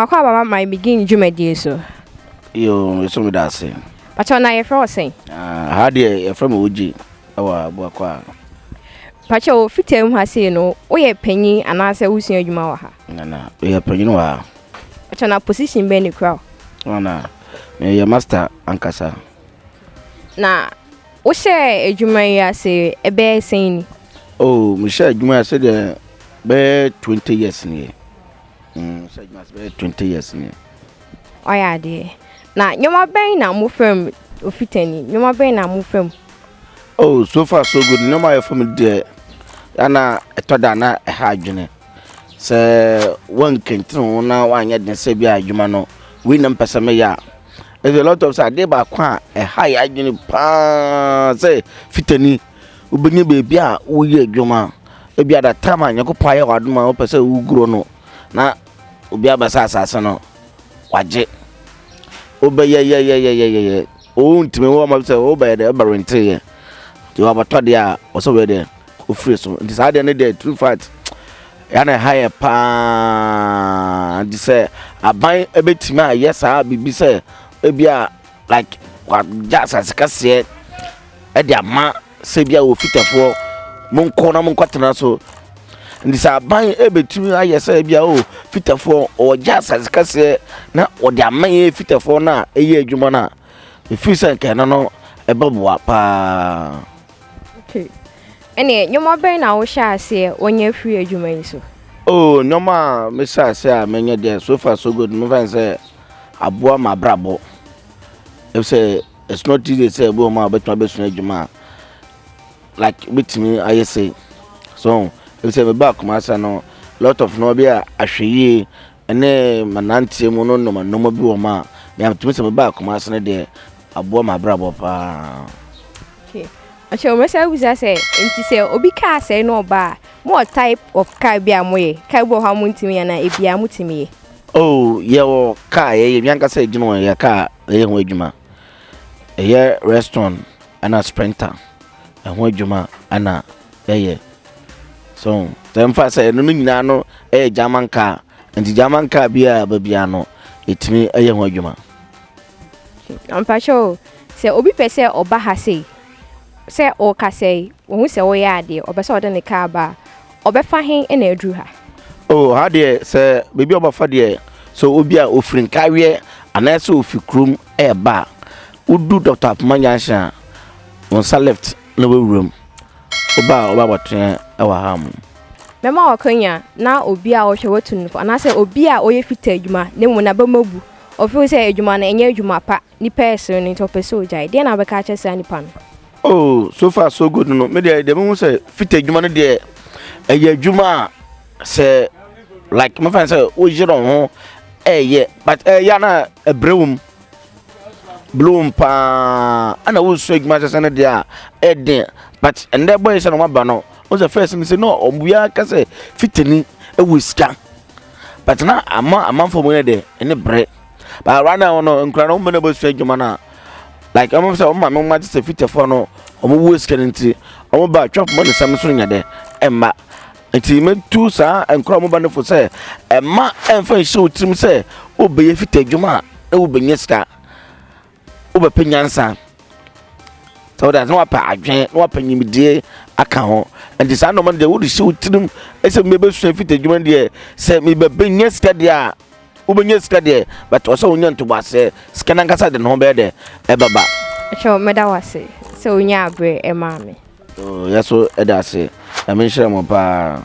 kwa baba my begin dwumadi so. Yo, so me da say. Pacho na ye fro say. Ha de from oji. Awa abo kwa. Pacho fitem ha say no, wo ye panyin anase wo sua adwuma wa ha. Na, we panyin wa. Pacho na position be ni kra. Na. Me ye master ankasa. Na wo share adwuma ya say ebe sen ni. Oh, me share adwuma say de be 20 years ni. Share adwuma be 20 years ni. Oya de. Na nyoma ben na mo fam ofitani. Nyoma ben na mo fam. Oh, so far so good. Nyoma ya fam de ana etoda na ha adwene. Se one kentin na wanya den se bia adwuma no. We na mpesa me ya. There's a lot of say dey ba kwa ha adwene pa say fitani. Ubenye bebi a wo ye adwuma. Ebi ada tama nyakopa ya waduma wo pese wo guro no. Na obi abasa asase no. Waje obe ye o ntime wo ma say obe de barente ye ti wa batode a o so we de o free so nti sa de ne de true fact ya na higher pa di say aban ebetime a yes a bibi say ebi a like what just as kase e de ama say bia o fitafo mon ko na mon kwatena so ndi sa ban ebetumi ayese bia o fitafo o jasa kase na o de amaye fitafo na eye adwuma na efisa nke na no ebeboa pa. Okay. Ene nyoma ben na wo sha ase onye free adwuma yi so. Oh, nyoma me sha ase a menye de so far so good me fan say aboa ma brabo. If say it's not easy say bo ma betwa besu adwuma like betimi ayese so if say me back masa no lot of no be ahweye ene manantie mu no no bi wo ma me am tumi say me back masa ne de abo ma brabo pa. Okay. Acho me say we say enti say obi ka say no ba what type of car bi amoye ka bo ha mu ntimi na ebia mutimi. Oh ye wo car ye nyanka say gino ye car ye ho adwuma ye restaurant ana sprinter ho adwuma ana ye so them fa say no nyina no German car and German car bia babia no etimi ho adwuma. Ampacho say obi pese oba ha say o ka say wo say wo ya ade obese ode ne car ba obefa hen na adru ha. Oh ha de say baby obafa de so obi a ofrin kawe anase ofikrum ba udu Dr. Manyansha on sa left no room oba watren ewa ham mema wakanya na obi a ohwe wotun fo na say obi a oye fita adwuma ne mu na ba mabu ofi say adwuma na enye adwuma pa ni person ni to person ojai de na be ka che say nipa no. Oh so far so good no me de me say fita adwuma no de eye adwuma say like me fan say o jiro ho but ya na ebrewum bloom pa ana wo so adwuma say na de a eden but and that boy say no ba no was the first thing say no obuya ka say fitani ewuska but na ama for money there any bread but right now no nkra no mbana bo so adwuma na like am say o ma me ma say fitafo no o mo wuska nti o mo ba chop money sam so nya de emma nti me tu sa nkra mo ba no for say emma emfa show trim say o be ye fita adwuma e wo benyeska o be penyansa so that's no pa adwen no pa nyimdie aka ho and this no man dey would show trim e say me be so fita adwuma de say me be benyeska de a wo benyeska de but also wonya nto ba say skana nkasa de no be de e baba Acho me da wase so wonya abre e ma me. Oh yes so e da say I mention mo pa